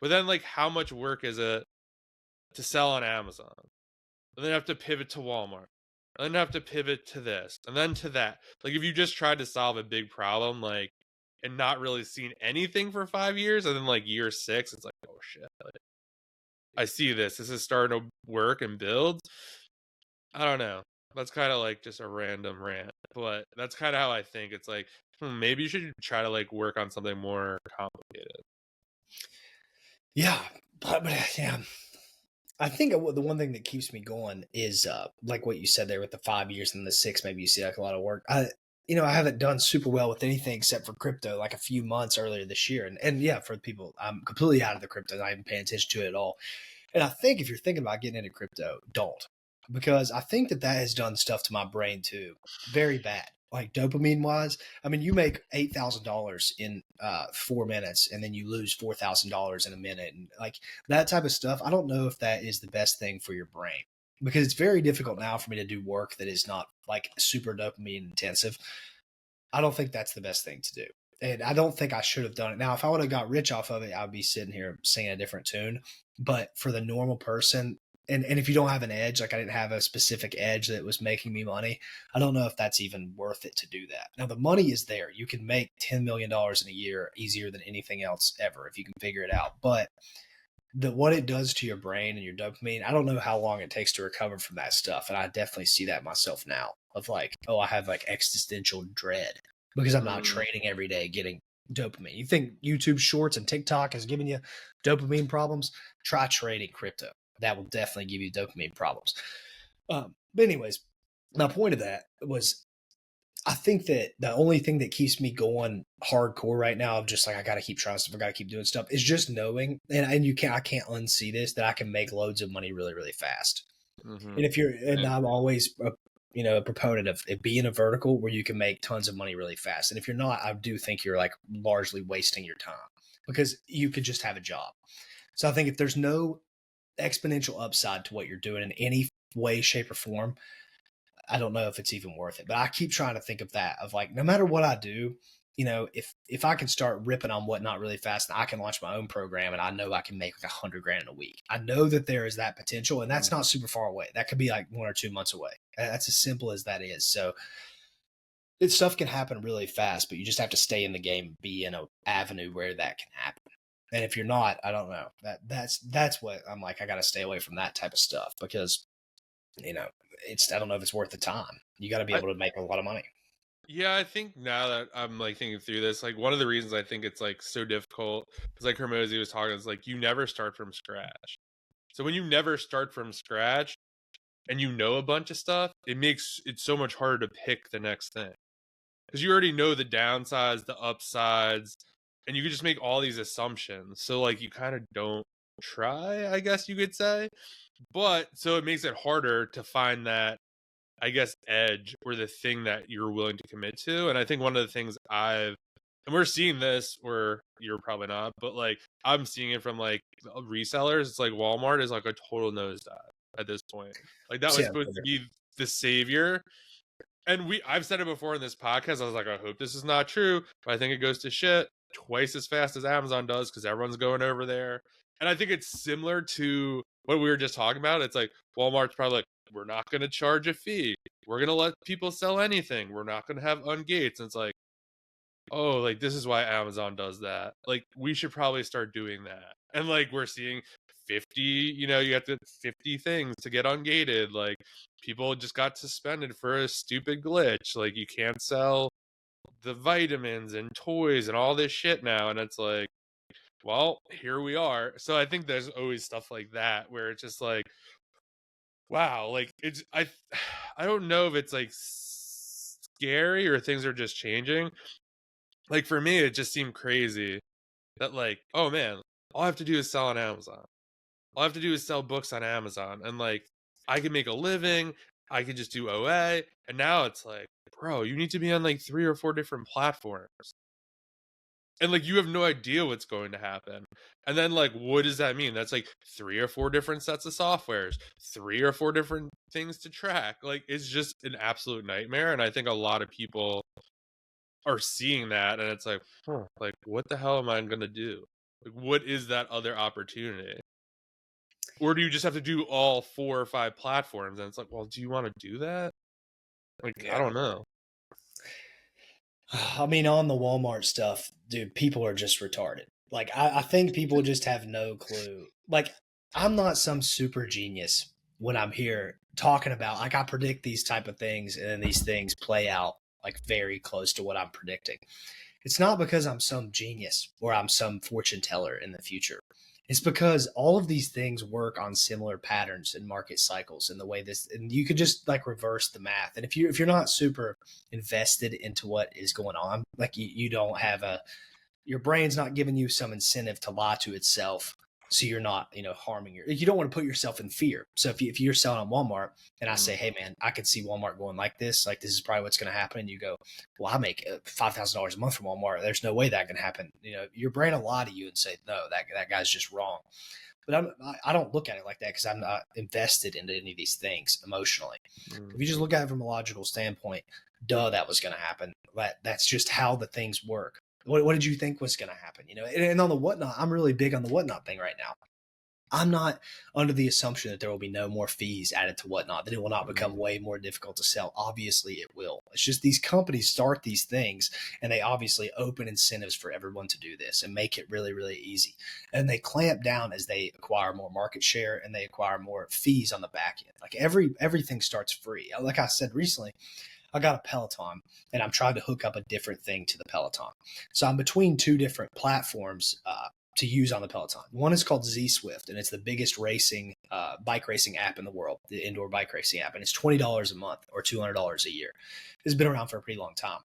but then, like, how much work is it to sell on Amazon? And then have to pivot to Walmart, and then have to pivot to this, and then to that. Like, if you just tried to solve a big problem, like, and not really seen anything for 5 years, and then like year 6, it's like, oh shit, like, I see this. This is starting to work and build. I don't know. That's kind of like just a random rant, but that's kind of how I think. It's like, maybe you should try to like work on something more complicated. Yeah, but yeah, I think the one thing that keeps me going is like what you said there with the 5 years and the 6. Maybe you see like a lot of work. I haven't done super well with anything except for crypto, like a few months earlier this year, and yeah, for the people, I'm completely out of the crypto, not even paying attention to it at all. And I think if you're thinking about getting into crypto, don't, because I think that has done stuff to my brain too, very bad. Like dopamine wise, I mean, you make $8,000 in 4 minutes, and then you lose $4,000 in a minute, and like that type of stuff. I don't know if that is the best thing for your brain, because it's very difficult now for me to do work that is not like super dopamine intensive. I don't think that's the best thing to do. And I don't think I should have done it. Now, if I would have got rich off of it, I'd be sitting here singing a different tune. But for the normal person, and if you don't have an edge, like I didn't have a specific edge that was making me money, I don't know if that's even worth it to do that. Now, the money is there. You can make $10 million in a year easier than anything else ever if you can figure it out. But what it does to your brain and your dopamine, I don't know how long it takes to recover from that stuff. And I definitely see that myself now of like, oh, I have like existential dread because I'm not Mm. trading every day getting dopamine. You think YouTube shorts and TikTok is giving you dopamine problems? Try trading crypto. That will definitely give you dopamine problems. But anyways, my point of that was I think that the only thing that keeps me going hardcore right now, of just like I got to keep trying stuff, I got to keep doing stuff, is just knowing, and I can't unsee this, that I can make loads of money really really fast. Mm-hmm. And if you're, and Yeah. I'm always a proponent of it being a vertical where you can make tons of money really fast. And if you're not, I do think you're like largely wasting your time because you could just have a job. So I think if there's no exponential upside to what you're doing in any way, shape, or form, I don't know if it's even worth it. But I keep trying to think of that, of like, no matter what I do, if I can start ripping on whatnot really fast, and I can launch my own program, and I know I can make like 100 grand in a week. I know that there is that potential, and that's not super far away. That could be like 1 or 2 months away. That's as simple as that is. So stuff can happen really fast, but you just have to stay in the game, be in an avenue where that can happen. And if you're not, I don't know. That's what I'm like. I got to stay away from that type of stuff because you know I don't know if it's worth the time. You got to be I, able to make a lot of money. yeah, I think now that I'm like thinking through this, like one of the reasons I think it's like so difficult is like Hermosi was talking, is like you never start from scratch. So when you never start from scratch and you know a bunch of stuff, it makes it so much harder to pick the next thing because you already know the downsides, the upsides, and you can just make all these assumptions. So like you kind of don't try, I guess you could say. But so it makes it harder to find that, I guess, edge or the thing that you're willing to commit to. And I think one of the things and we're seeing this, or you're probably not, but like I'm seeing it from like resellers. It's like Walmart is like a total nosedive at this point. Like that was Yeah, supposed to be the savior. And I've said it before in this podcast. I was like, I hope this is not true, but I think it goes to shit twice as fast as Amazon does because everyone's going over there. And I think it's similar to what we were just talking about. It's like Walmart's probably like, we're not going to charge a fee. We're going to let people sell anything. We're not going to have ungates. And it's like, oh, like this is why Amazon does that. Like we should probably start doing that. And like we're seeing 50, you have to 50 things to get ungated. Like people just got suspended for a stupid glitch. Like you can't sell the vitamins and toys and all this shit now. And it's like, well, here we are. So I think there's always stuff like that where it's just like, wow, like it's I don't know if it's like scary or things are just changing. Like for me, it just seemed crazy that like, oh man, all I have to do is sell on Amazon. All I have to do is sell books on Amazon, and like I can make a living. I could just do OA, and now it's like, bro, you need to be on like 3 or 4 different platforms. And like you have no idea what's going to happen. And then like what does that mean? That's like 3 or 4 different sets of softwares, 3 or 4 different things to track. Like it's just an absolute nightmare. And I think a lot of people are seeing that and it's like, huh, like what the hell am I gonna do? Like what is that other opportunity? Or do you just have to do all 4 or 5 platforms? And it's like, well, do you want to do that? Like, I Yeah. don't know. I mean, on the Walmart stuff, dude, people are just retarded. Like, I think people just have no clue. Like, I'm not some super genius when I'm here talking about, like, I predict these type of things and then these things play out like very close to what I'm predicting. It's not because I'm some genius or I'm some fortune teller in the future. It's because all of these things work on similar patterns in market cycles and the way this, and you could just like reverse the math. And if you're not super invested into what is going on, like you don't have a, your brain's not giving you some incentive to lie to itself, so you're not, harming you don't want to put yourself in fear. So if you're selling on Walmart and I say, hey man, I could see Walmart going like this is probably what's going to happen, and you go, well, I make $5,000 a month from Walmart, there's no way that can happen. Your brain will lie to you and say, no, that guy's just wrong. But I don't look at it like that because I'm not invested into any of these things emotionally. If you just look at it from a logical standpoint, duh, that was going to happen. That's just how the things work. What did you think was going to happen? And on the whatnot, I'm really big on the whatnot thing right now. I'm not under the assumption that there will be no more fees added to whatnot, that it will not become way more difficult to sell. Obviously, it will. It's just these companies start these things and they obviously open incentives for everyone to do this and make it really, really easy. And they clamp down as they acquire more market share and they acquire more fees on the back end. Like everything starts free. Like I said recently, I got a Peloton and I'm trying to hook up a different thing to the Peloton. So I'm between two different platforms to use on the Peloton. One is called Z Swift, and it's the biggest bike racing app in the world, the indoor bike racing app. And it's $20 a month or $200 a year. It's been around for a pretty long time.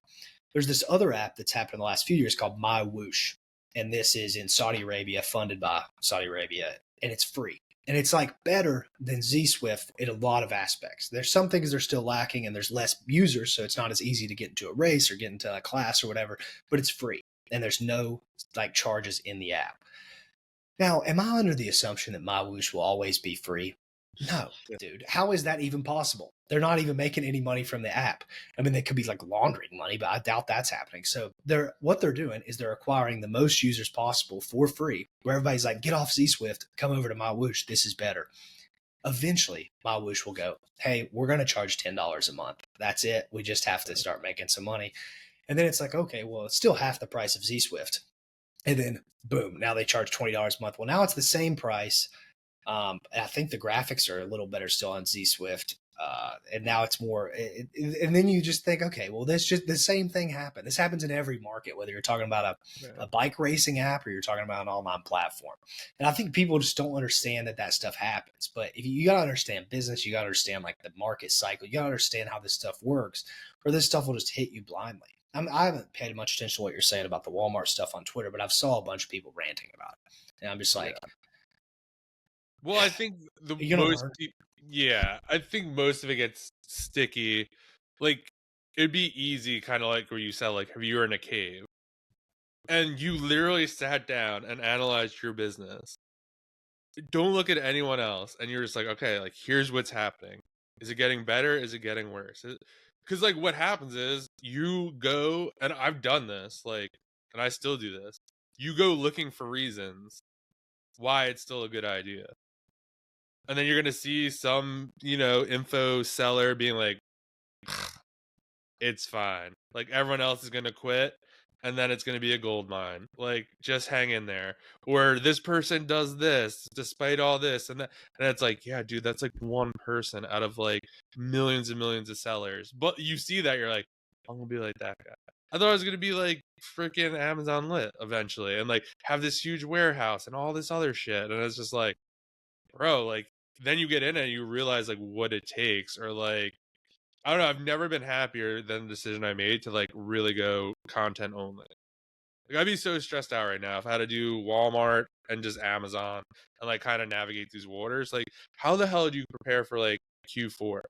There's this other app that's happened in the last few years called My Whoosh. And this is in Saudi Arabia, funded by Saudi Arabia, and it's free. And it's like better than Z Swift in a lot of aspects. There's some things they're still lacking and there's less users, so it's not as easy to get into a race or get into a class or whatever, but it's free. And there's no like charges in the app. Now, am I under the assumption that My Whoosh will always be free? No, dude. How is that even possible? They're not even making any money from the app. I mean, they could be like laundering money, but I doubt that's happening. So what they're doing is they're acquiring the most users possible for free, where everybody's like, get off Z Swift, come over to My Whoosh. This is better. Eventually, My Whoosh will go, hey, we're going to charge $10 a month. That's it. We just have to start making some money. And then it's like, okay, well, it's still half the price of Z Swift. And then boom, now they charge $20 a month. Well, now it's the same price. I think the graphics are a little better still on Z Swift. And now it's more, and then you just think, okay, well, this just the same thing happened. This happens in every market, whether you're talking about a bike racing app or you're talking about an online platform. And I think people just don't understand that stuff happens. But if you got to understand business, you got to understand like the market cycle, you got to understand how this stuff works, or this stuff will just hit you blindly. I haven't paid much attention to what you're saying about the Walmart stuff on Twitter, but I've saw a bunch of people ranting about it. And I'm just like, well, I think the you're gonna most learn. yeah, I think most of it gets sticky. Like it'd be easy, kind of like where you said, like, if you were in a cave and you literally sat down and analyzed your business. Don't look at anyone else, and you're just like, okay, like here's what's happening. Is it getting better? Is it getting worse? Because like what happens is you go, and I've done this, like, and I still do this. You go looking for reasons why it's still a good idea. And then you're gonna see some, info seller being like, it's fine. Like everyone else is gonna quit, and then it's gonna be a gold mine. Like just hang in there. Or this person does this despite all this and that, and it's like, yeah, dude, that's like one person out of like millions and millions of sellers. But you see that, you're like, I'm gonna be like that guy. I thought I was gonna be like freaking Amazon lit eventually, and like have this huge warehouse and all this other shit. And it's just like, bro, like then you get in it and you realize like what it takes, or like I don't know. I've never been happier than the decision I made to like really go content only. Like I'd be so stressed out right now if I had to do Walmart and just Amazon and like kind of navigate these waters. Like, how the hell do you prepare for like Q4?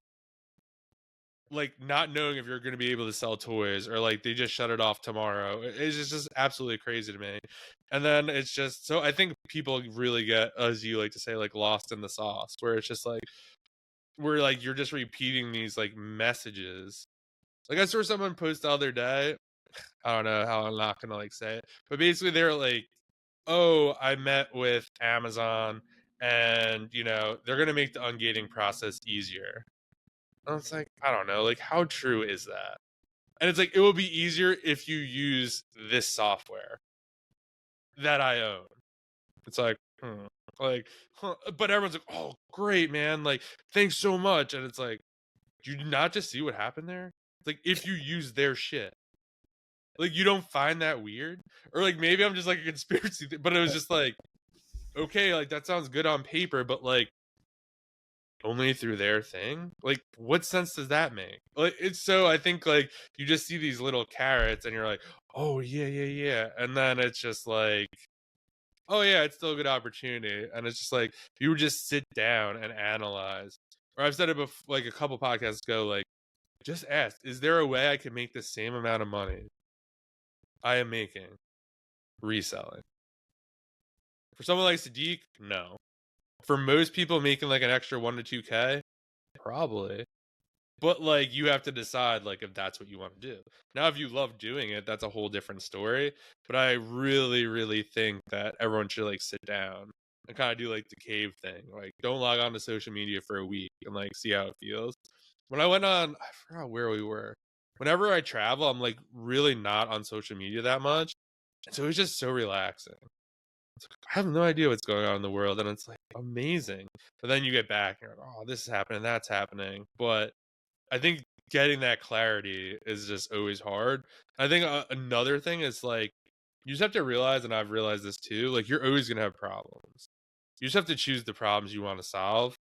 like not knowing if you're going to be able to sell toys, or like they just shut it off tomorrow. It's just absolutely crazy to me. And then it's just, so I think people really get, as you like to say, like lost in the sauce, where it's just like, where like you're just repeating these like messages. Like I saw someone post the other day, I don't know how, I'm not gonna like say it, but basically they were like, oh, I met with Amazon, and you know they're gonna make the ungating process easier. And it's like, I don't know, like how true is that? And it's like, it will be easier if you use this software that I own. It's like, like, huh. But everyone's like, oh, great, man, like thanks so much. And it's like, do you not just see what happened there? It's like, if you use their shit, like you don't find that weird? Or like maybe I'm just like a conspiracy but it was just like, okay, like that sounds good on paper, but like only through their thing? Like what sense does that make? Like it's so, I think like you just see these little carrots and you're like, oh yeah, yeah, yeah. And then it's just like, oh yeah, it's still a good opportunity. And it's just like, if you would just sit down and analyze, or I've said it before, like a couple podcasts ago, like just ask, is there a way I can make the same amount of money I am making reselling? For someone like Sadiq, no. For most people making like an extra 1 to 2K, probably. But like you have to decide like if that's what you want to do. Now if you love doing it, that's a whole different story. But I really, really think that everyone should like sit down and kind of do like the cave thing. Like don't log on to social media for a week and like see how it feels. When I went on, I forgot where we were. Whenever I travel, I'm like really not on social media that much. And so it's just so relaxing. It's like, I have no idea what's going on in the world, and it's like amazing. But then you get back and you're like, oh, this is happening, that's happening. But I think getting that clarity is just always hard. I think another thing is like, you just have to realize, and I've realized this too, like you're always gonna have problems. You just have to choose the problems you want to solve,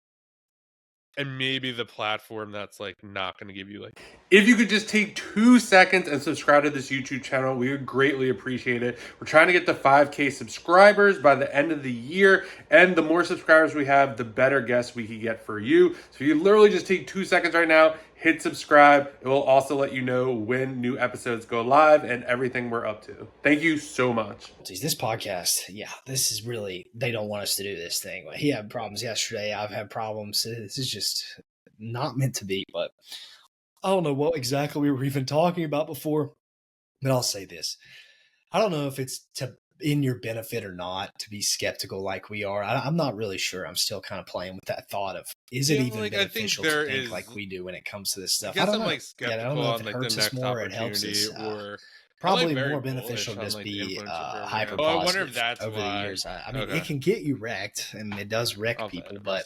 and maybe the platform that's like not going to give you like, if you could just take 2 seconds and subscribe to this YouTube channel, we would greatly appreciate it. We're trying to get to 5K subscribers by the end of the year, and the more subscribers we have, the better guests we can get for you. So you literally just take 2 seconds right now, hit subscribe. It will also let you know when new episodes go live and everything we're up to. Thank you so much. This podcast, yeah, this is really, they don't want us to do this thing. He had problems yesterday. I've had problems. This is just not meant to be, but I don't know what exactly we were even talking about before, but I'll say this. I don't know if it's in your benefit or not to be skeptical like we are. I'm not really sure. I'm still kind of playing with that thought of, is it even like, beneficial to think like we do when it comes to this stuff? I don't I'm know. like Yeah, I don't skeptical know if on it like the hurts us next more or it helps opportunity, us. or Probably very more beneficial bullish to on just like the be influencer hyper program. Oh, I wonder if positive that's over why. the years. I mean, Okay. it can get you wrecked, and it does wreck I'll say people, it, but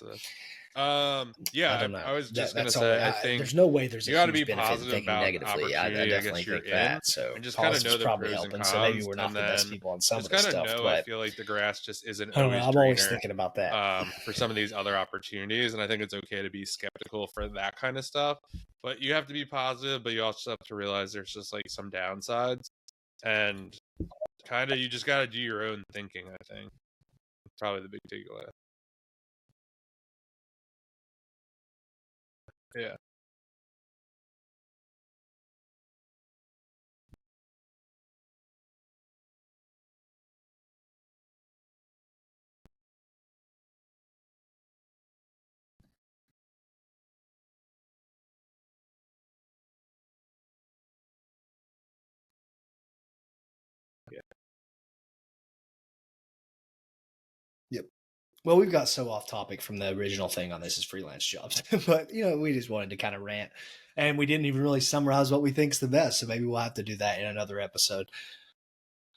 yeah, I don't know. I was just gonna That's say, only. I think There's no way there's a you got to be huge benefit in positive thinking about the negatively. I opportunity I definitely guess you're think in, that. So and just kind of know positive's the probably pros and helping. So maybe cons, we're not and the best then people on some of just the kind of stuff, know, I but feel like the grass just isn't I don't know. always I'm always greener thinking about that. for some of these other opportunities, and I think it's okay to be skeptical for that kind of stuff. But you have to be positive, but you also have to realize there's just like some downsides, and kind of you just got to do your own thinking. I think probably the big takeaway. Yeah. Yeah. Yep. Well, we've got so off topic from the original thing on this is freelance jobs, but we just wanted to kind of rant, and we didn't even really summarize what we think's the best. So maybe we'll have to do that in another episode.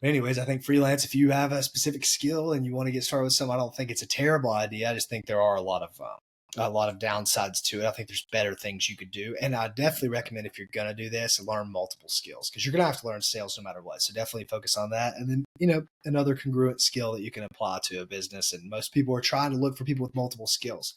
Anyways, I think freelance, if you have a specific skill and you want to get started with some, I don't think it's a terrible idea. I just think there are a lot of downsides to it. I think there's better things you could do. And I definitely recommend, if you're going to do this, learn multiple skills, because you're going to have to learn sales no matter what. So definitely focus on that. And then, another congruent skill that you can apply to a business. And most people are trying to look for people with multiple skills.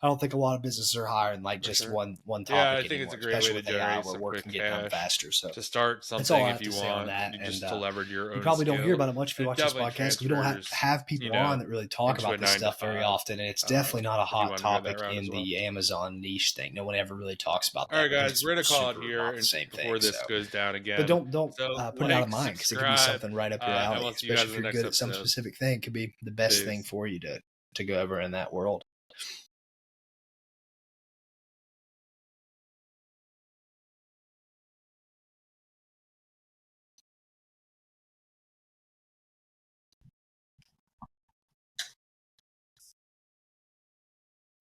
I don't think a lot of businesses are hiring like For just sure. one Yeah, topic I think it's anymore, a great way especially to with AI, generate where some work quick can get done cash faster. So to start that's all something I if have to you say on want, that. And just to leverage your you own probably don't hear skill. about it much if you It watch this definitely podcast because we don't transfers, have people on that really talk into a about this 9 to stuff very 5, often. And it's definitely not a if you hot want to go that topic route as in well. the Amazon niche thing. No one ever really talks about All right, that because guys, it's we're gonna call it super here not the and same before thing. So, this goes down but again. don't So put it out like, of mind because it could be subscribe, something right up your and alley, we'll see you guys especially in if the you're next good at some episode. specific thing. It could be the best thing Peace. for you to go over in that world.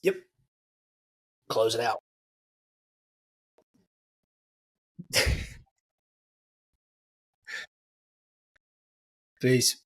Yep. Close it out. Peace.